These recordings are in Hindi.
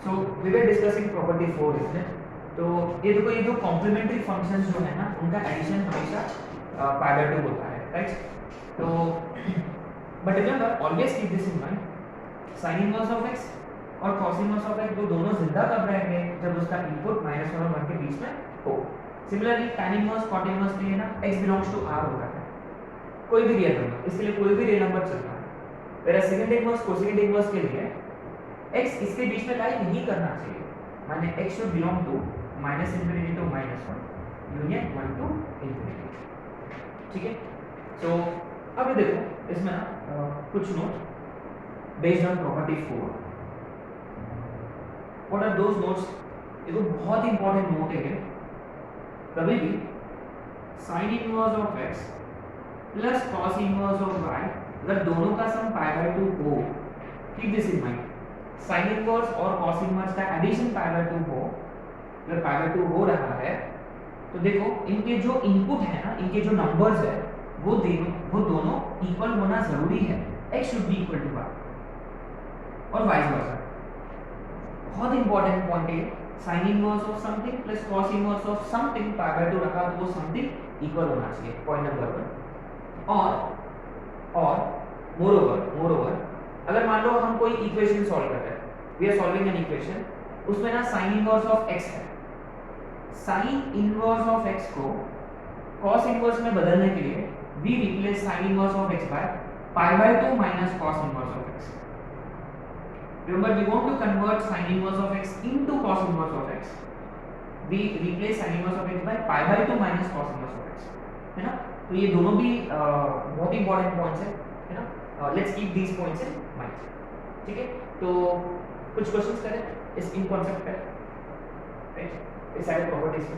So we were discussing property 4 इसमें। तो ये देखो, ये दो कॉम्प्लीमेंट्री फंक्शंस जो है ना, उनका एडिशन हमेशा पाई बाय 2 होता है, राइट? तो but remember, always keep this in mind, sine inverse of x और cos इनवर्स ऑफ x वो दोनों जिंदा कब रहेंगे? जब उसका इनपुट -1 और 1 के बीच में हो। Similarly tan inverse cot inverse के लिए ना x बिलोंग्स टू R होता है, कोई भी रियल नंबर, इसके लिए कोई भी रियल नंबर चलता है। Where second inverse cosecant inverse के लिए x इसके बीच में लाई नहीं करना चाहिए, माने x should belong to -∞ to -1 union 1 to ∞। ठीक है? सो अब ये देखो, इसमें ना कुछ note based on property 4। What are those notes? देखो, बहुत इंपॉर्टेंट नोट है ये। कभी भी sine inverse of x plus cos inverse of y, अगर दोनों का सम पाई बाय 2 हो, keep this in mind, sine inverse और cos इनवर्स का एडिशन पाई बाय 2 हो, अगर पाई बाय 2 हो रहा है, तो देखो इनके जो इनपुट है ना, इनके जो नंबर्स है, वो दोनों इक्वल होना जरूरी है। x should be equal to y और वाइस वर्सा। बहुत इंपॉर्टेंट पॉइंट है, sine inverse of something plus cos inverse of something pi by 2 रखा तो वो समथिंग इक्वल होना चाहिए, पॉइंट नंबर 1। और मोरओवर अगर मान लो हम कोई इक्वेशन सॉल्व कर रहे हैं, we are solving an equation, उसमें ना साइन इनवर्स ऑफ x है, साइन इनवर्स ऑफ x को cos इनवर्स में बदलने के लिए we replace sine inverse of x by pi by 2 minus cos inverse of x। Remember, we want to convert sin inverse of x into cos inverse of x. We replace sin inverse of x by pi by 2 minus cos inverse of x, है ना? तो ये दोनों भी बहुत इंपॉर्टेंट पॉइंट्स है ना? Let's keep these points in mind. ठीक है? तो कुछ क्वेश्चंस करें इस इन कॉन्सेप्ट पे, राइट? इस सारे प्रॉपर्टीज पे।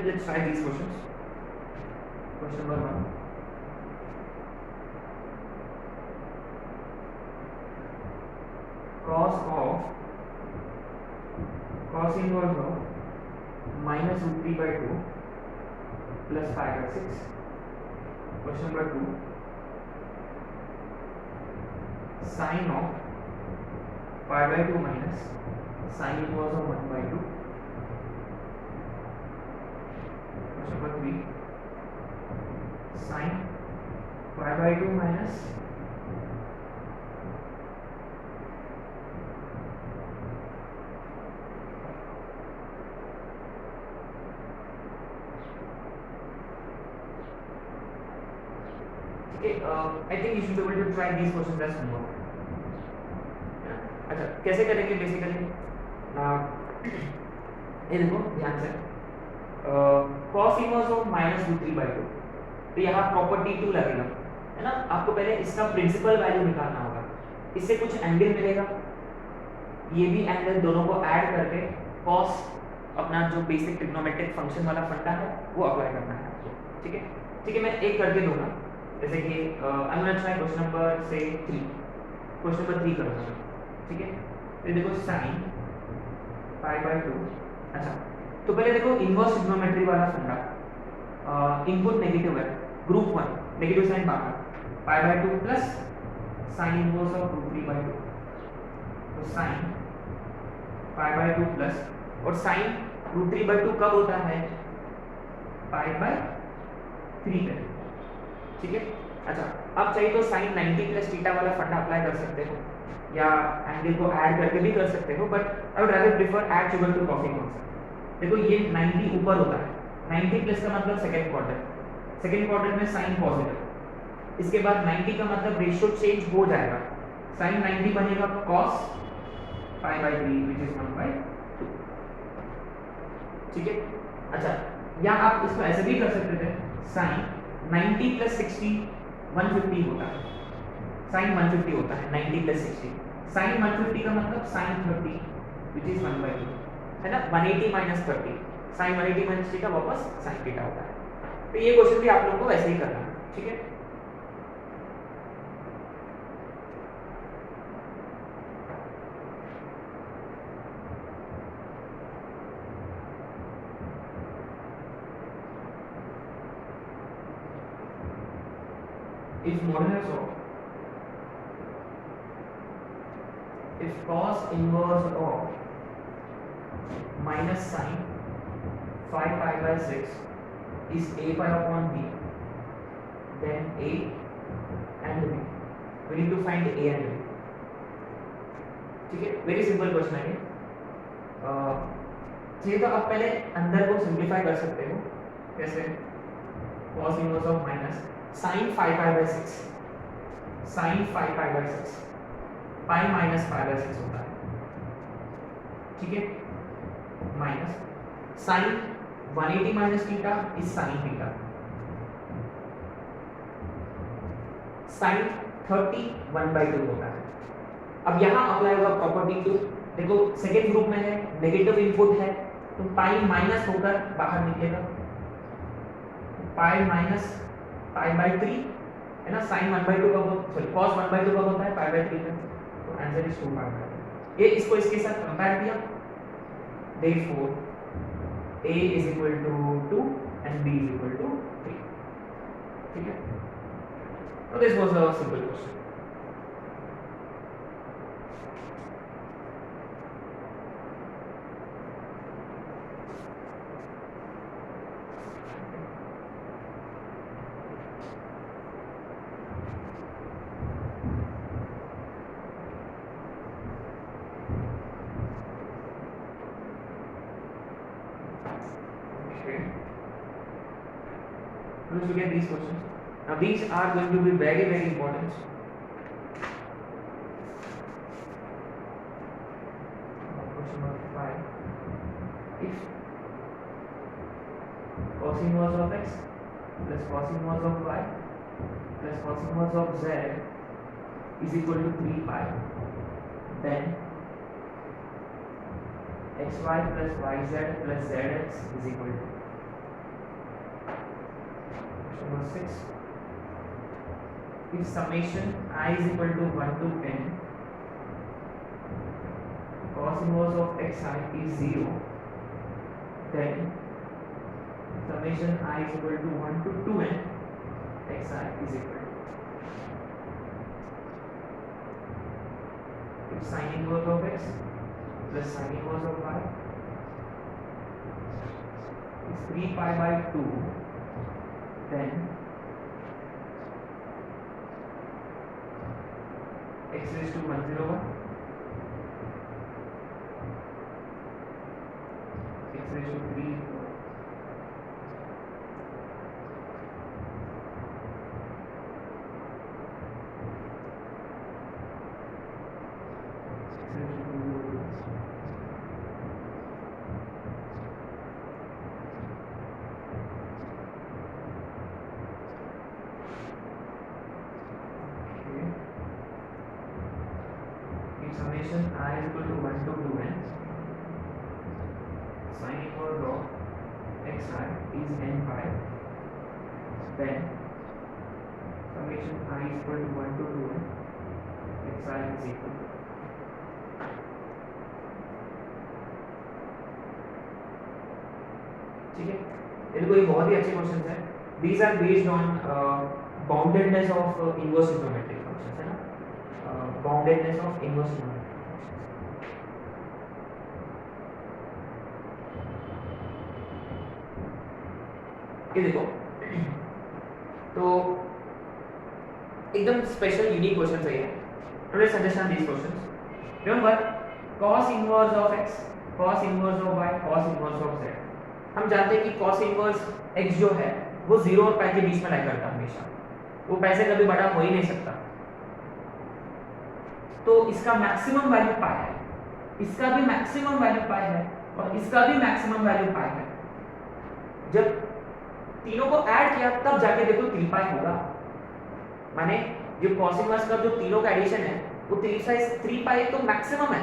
Let's try these questions. Question number 1. Cos inverse of minus root 3 by 2 plus pi by 6. Question number 2. Sin of pi by 2 minus sin inverse of 1 by 2. Number 3, sin pi by 2 minus I think you should be able to try these questions as homework. अच्छा, कैसे करेंगे बेसिकली? ये देखो ध्यान से, cos inverse of minus root 3 by 2, तो यहाँ प्रॉपर्टी 2 लगेगा, है ना? आपको पहले इसका प्रिंसिपल वैल्यू निकालना होगा, इससे कुछ एंगल मिलेगा, ये भी एंगल, दोनों को ऐड करके cos अपना जो बेसिक ट्रिग्नोमेट्रिक फंक्शन वाला फंडा है वो अप्लाई करना है आपको। ठीक है? ठीक है, मैं एक करके दूंगा, जैसे कि I am gonna try question number से 3, क्वेश्चन नंबर 3 करूँगा। ठीक है? तो देखो sin पाई बाय 2, अच्छा तो पहले देखो इनवर्स ट्रिग्नोमेट्री वाला फंडा, इनपुट नेगेटिव है, ग्रुप 1 नेगेटिव साइन बाहर, pi by 2 plus sine inverse of root 3 by 2, तो साइन पाई बाय 2 प्लस, और साइन रूट 3 बाय 2 कब होता है? पाई बाय 3 पे। ठीक है? अच्छा, अब चाहिए तो साइन 90 प्लस थीटा वाला फंडा अप्लाई कर सकते हो, या एंगल को ऐड करके भी कर सकते हो, but I would rather prefer add equal to cos inverse. देखो ये 90 ऊपर होता है, 90 प्लस का मतलब सेकंड क्वाड्रेंट में साइन पॉजिटिव, इसके बाद 90 का मतलब रेशियो चेंज हो जाएगा, साइन 90 बनेगा cos pi by 3 which is 1 by 2। ठीक है? अच्छा, या आप इसको ऐसे भी कर सकते थे, साइन 90 प्लस 60 150 होता है, साइन 150 होता है 90 प्लस 60, साइन 150 का मतलब साइन 30 व्हिच इज 1 बाय 2, है ना? 180 माइनस 30, साइन 180 माइनस थीटा वापस साइन थीटा होता है। तो ये क्वेश्चन भी आप लोगों को वैसे ही करना है, ठीक है। If modulus of if cos inverse of minus sin 5 pi by 6 is a pi upon b, then a and b. We need to find a and b. ठीक है, वेरी सिंपल क्वेश्चन है ये। चाहिए तो आप पहले अंदर को सिंप्लीफाई कर सकते हो। कैसे? cos inverse of minus sin 5 pi by 6, sin 5 pi by 6, pi minus pi by 6 होता है, ठीक है, minus sin 180 minus theta is sin theta, sin 30 1/2 होता है। अब यहाँ अप्लाई होगा प्रॉपर्टी 2। देखो सेकेंड ग्रुप में है, नेगेटिव इनपुट है, तो पाई माइनस होकर बाहर निकलेगा, पाई माइनस पाई बाय 3 है ना, sin 1/2 कब सॉरी cos 1/2 कब होता है, पाई बाय 3 का, तो आंसर इज 2 पाई बाय 3। ये इसको इसके साथ कंपेयर किया, therefore a is equal to 2 and b is equal to 3, ठीक है। So this was a simple question. Let's look at these questions. Now these are going to be very important. Question number 5. If cos inverse of x plus cos inverse of y plus cos inverse of z is equal to 3 pi, then xy plus yz plus zx is equal to. Number 6. If summation I is equal to 1 to n cos inverse of xi is 0, then summation I is equal to 1 to 2n xi is equal to. If sin inverse of x plus sin inverse of y is 3 pi by 2, then x raised to 101, x raised to 3, summation I is equal to 1 to 2n sin inverse of xi is n pi, then summation I is equal to 1 to 2n xi is equal to. ठीक है, ये कोई बहुत ही अच्छे क्वेश्चंस हैं। These are based on boundedness of inverse trigonometric functions, है ना, boundedness of inverse trigonometric functions। ये देखो, तो एकदम स्पेशल यूनिक क्वेश्चन है ये। Let's understand these questions. Remember cos inverse of x, cos inverse of y, cos inverse of z। हम जानते हैं कि cos inverse x जो है वो 0 और पाई के बीच में लाई करता है हमेशा, वो पाई से कभी बड़ा हो ही नहीं सकता। तो इसका मैक्सिमम वैल्यू पाई है, इसका भी मैक्सिमम वैल्यू पाई है, और इसका भी मैक्सिमम वैल्यू पाई है। जब तीनों को ऐड किया तब जाके देखो 3 पाई होगा, माने जो cos इनवर्स का जो तीनों का एडिशन है वो 3 पाई तो मैक्सिमम है,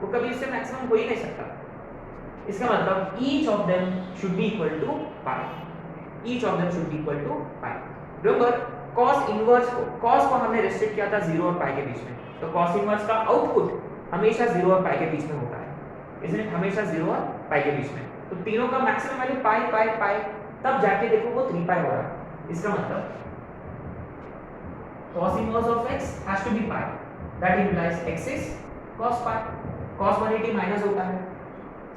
वो कभी इससे मैक्सिमम हो ही नहीं सकता। इसका मतलब each of them should be equal to pi. Each of them should be equal to pi. Remember cos inverse को हमने रेस्ट्रिक्ट किया था 0 और पाई के बीच में, तो cos इनवर्स का आउटपुट हमेशा 0 और पाई के बीच में होता है, इसलिए हमेशा 0 और पाई के बीच में। तो तीनों का मैक्सिमम वैल्यू पाई पाई पाई, तब जाके देखो वो 3 पाई हो रहा है। इसका मतलब cos inverse of x has to be pi, that implies x is cos pi, cos 180 minus होता है।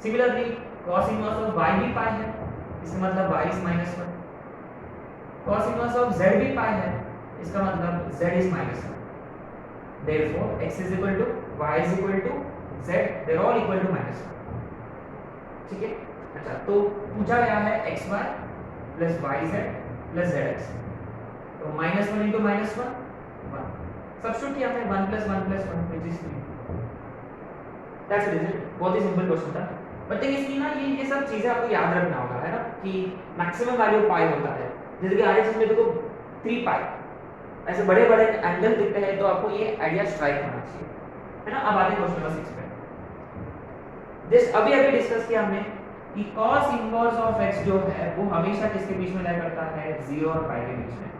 Similarly cos inverse of y भी पाई है, इसका मतलब y is -1। cos inverse of z भी पाई है, इसका मतलब z is -1। therefore x is equal to y is equal to z, they are all equal to -1। ठीक है। अच्छा, तो पूछा गया है xy plus yz plus zx, तो -1 into -1 1, सब्स्टिट्यूट किया हमने 1 plus 1 plus 1 which is 3। That's it, बहुत ही सिंपल क्वेश्चन था। बट थिंग इसकी ना ये सब चीजें आपको याद रखना होगा, है ना, कि मैक्सिमम वैल्यू पाई होता है। जैसे कि आरएस में देखो 3 पाई, ऐसे बड़े बड़े एंगल दिखते हैं, तो आपको ये आइडिया स्ट्राइक होना चाहिए, है ना। अब आते हैं क्वेश्चन नंबर 6 पे। जस्ट अभी डिस्कस किया हमने कि cos इनवर्स ऑफ x जो है वो हमेशा किसके बीच में लाई करता है, 0 और पाई के बीच में,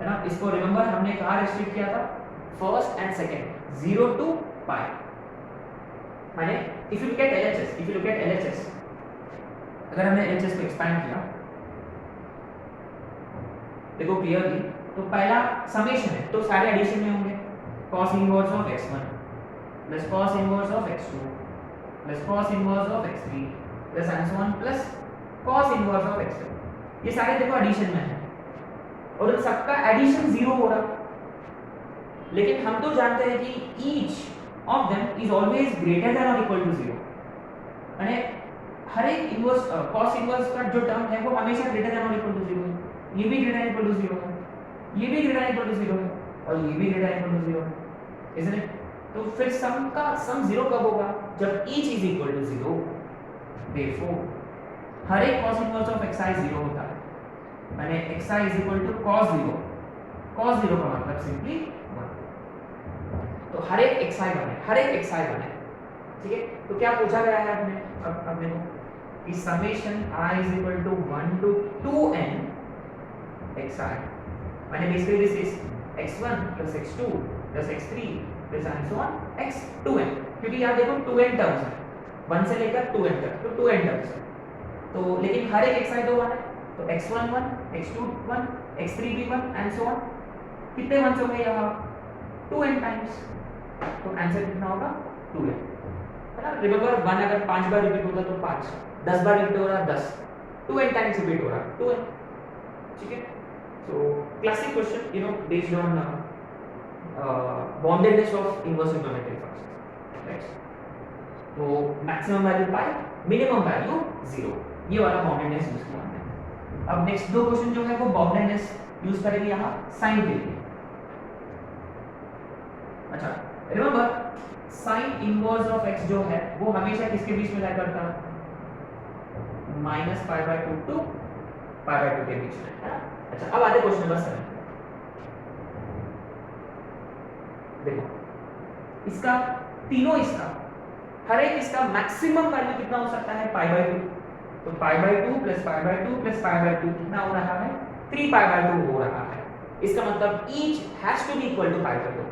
है ना। इसको रिमेंबर हमने कहाँ रेस्ट्रिक्ट किया था, फर्स्ट एंड सेकंड, 0 टू पाई। माने if you look at LHS, अगर हमने LHS को एक्सपैंड किया, देखो क्लियरली, तो पहला समेशन है, तो सारे एडिशन में होंगे। cos inverse of x1 plus cos inverse of x2 plus cos inverse of x3 plus and so on plus cos inverse of x4, ये सारे देखो एडिशन में है, और इन सबका एडिशन 0 हो रहा। लेकिन हम तो जानते हैं कि each of them is always greater than और इक्वल टू 0, यानी हर एक इनवर्स cos इनवर्स का जो टर्म है वो हमेशा ग्रेटर देन और इक्वल टू 0 है। ये भी ग्रेटर देन इक्वल टू 0 है, ये भी ग्रेटर देन इक्वल टू 0 है, और ये भी ग्रेटर देन इक्वल टू 0 है, इसलिए तो फिर सम का सम 0 कब होगा, जब each is equal to 0। Therefore हर एक cos इनवर्स ऑफ xi 0 होता है, माने xi is equal to cos 0, cos 0 का मतलब सिंपली 1, तो हर एक xi 1 है, हर एक xi 1 है। ठीक है, तो क्या पूछा गया है आपने, अब देखो कि summation i is equal to 1 to 2n xi, माने basically this is x1 plus x2 plus x3 plus and so on x2n, क्योंकि यहाँ देखो 2n टर्म्स है, 1 से लेकर 2n तक, तो 2n टर्म्स है। तो लेकिन हर एक xi तो 1 है, तो x1 1, x2 1, x3 भी 1 एंड सो ऑन। कितने 1 हो गए यहाँ, 2n टाइम्स, तो आंसर कितना होगा 2n, है ना। रिमेंबर 1 अगर 5 बार रिपीट होता तो 5, 10 बार रिपीट हो रहा 10, 2n टाइम्स रिपीट हो रहा 2n। ठीक है, so classic question, you know, based on boundedness of inverse trigonometry functions, right? तो maximum value pi, minimum value 0, ये वाला boundedness यूज किया हमने। अब नेक्स्ट दो क्वेश्चन जो है वो boundedness यूज करेंगे यहाँ साइन के लिए। अच्छा, remember sign inverse of x जो है वो हमेशा किसके बीच में लाई करता है, -π/2 टू π/2 के बीच में, है ना। अच्छा, अब आते क्वेश्चन नंबर 7। देखो इसका तीनों, इसका हर एक इसका मैक्सिमम वैल्यू कितना हो सकता है, π/2, तो π/2 प्लस π/2 प्लस π/2 कितना हो रहा है, 3π/2 हो रहा है। इसका मतलब each has to be equal to π/2,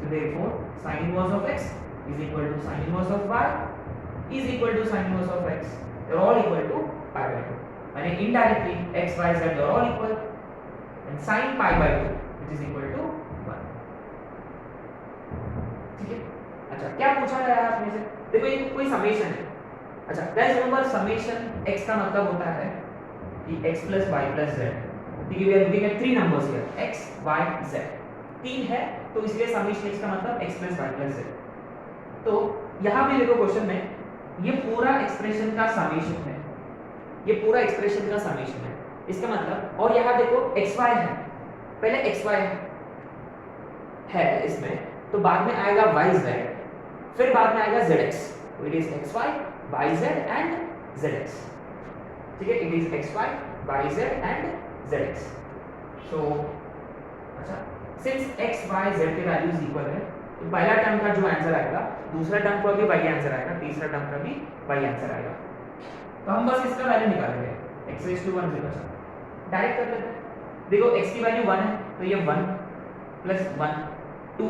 so therefore sin inverse of x is equal to sin inverse of y is equal to sin inverse of x, they are all equal to π/2, यानी indirectly x y z are all equal and sin π/2 which is equal to 1। ठीक है, अच्छा क्या पूछा गया है आपने से, देखो ये कोई समेशन है। अच्छा गाइस रिमेंबर समेशन x का मतलब होता है कि x plus y plus z, ठीक है, we are looking at 3 numbers here, x y z 3 है, तो इसलिए समेशन x का मतलब x plus y plus z। तो यहाँ भी देखो क्वेश्चन में ये पूरा एक्सप्रेशन का समेशन है, ये पूरा एक्सप्रेशन का समेशन है, इसका मतलब, और यहाँ देखो xy है, पहले xy है इसमें, तो बाद में आएगा yz, फिर बाद में आएगा zx, तो it is xy yz and zx। ठीक है, it is xy yz and zx। सो अच्छा, सिंस x y z के वैल्यूज इक्वल है, तो पहला टर्म का जो आंसर आएगा, दूसरा टर्म का भी y आंसर आएगा, तीसरा टर्म का भी y आंसर आएगा। तो हम बस इसका वैल्यू निकालेंगे, x raised to 1 0, डायरेक्ट कर लेते हैं। देखो x की वैल्यू 1 है तो ये 1 प्लस 1 2,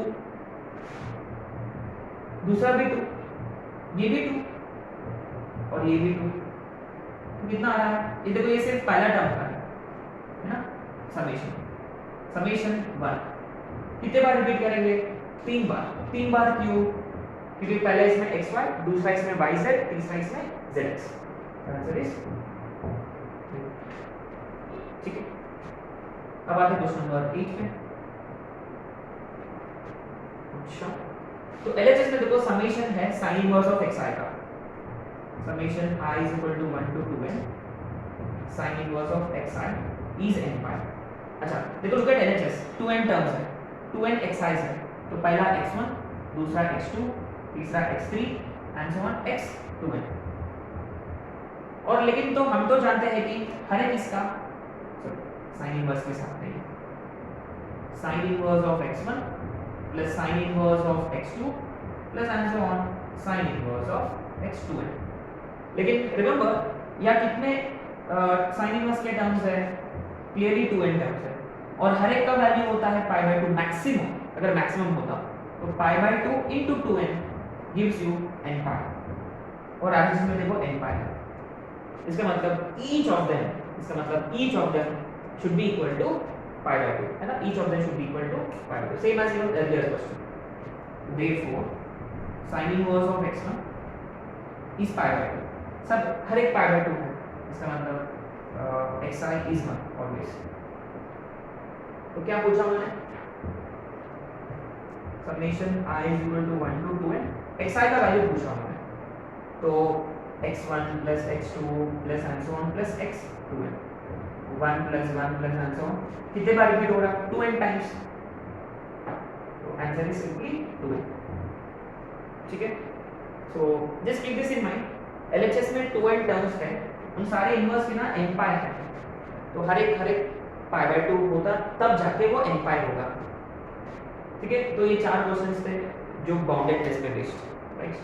दूसरा भी 2, ये भी 2 और ये भी 2, तो कितना आ रहा है? ये देखो ये सिर्फ पहला टर्म का है ना, समेशन समेशन 1 कितने बार रिपीट करेंगे? 3 बार। 3 बार क्यों? क्योंकि पहला इसमें xy, दूसरा इसमें yz, तीसरा इसमें zx। आंसर इज ठीक है। अब आते हैं क्वेश्चन नंबर 8 पे। अच्छा तो LHS में देखो समेशन है sin इनवर्स ऑफ xi का, summation i is equal to 1 to 2n sin inverse of xi is n pi। अच्छा देखो look at LHS, 2n terms है, 2n xi है, तो पहला x1, दूसरा x2, तीसरा x3 and so on x2n। और लेकिन तो हम तो जानते हैं कि हर एक इसका साइन इनवर्स के साथ नहीं, sign inverse of x1 plus sine inverse of x2 plus and so on sign inverse of x2n। लेकिन रिमेंबर यहाँ कितने साइन इनवर्स के टर्म्स है? क्लियरली 2n टर्म्स है, और हर एक का वैल्यू होता है पाई बाय 2 मैक्सिमम, अगर मैक्सिमम होता तो पाई by 2 into 2n gives you n पाई, और आगे में देखो n पाई है। इसका मतलब ईच ऑफ देम, इसका मतलब each of them should be equal to pi by 2 है ना, each of them should be equal to pi by 2, same as in earlier question. Therefore sin inverse of x1 is pi by 2, सब हर एक पाई बाय 2 है, इसका मतलब xi इज 1 ऑलवेज। तो क्या पूछा मैंने? Summation i is equal to 1 to 2n, xi का वैल्यू पूछा मैंने, तो x1 plus x2 plus and so on plus x2n, 1 plus 1 plus and so on, कितने बार रिपीट हो रहा? 2n टाइम्स, तो आंसर इज सिंपली 2n। ठीक है, so just keep this in mind, LHS में 2n टर्म्स है, उन सारे इनवर्स की ना n पाई है, तो हर एक पाई बाय 2 होता तब जाके वो n पाई होगा। ठीक है, तो ये 4 क्वेश्चंस थे जो बाउंडेड टेस्ट पे बेस्ड, राइट।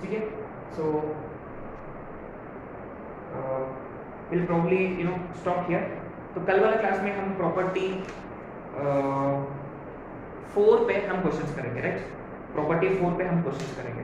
ठीक है, so will probably stop here. तो कल वाला क्लास में हम प्रॉपर्टी 4 पे हम क्वेश्चंस करेंगे, राइट। प्रॉपर्टी 4 पे हम क्वेश्चंस करेंगे।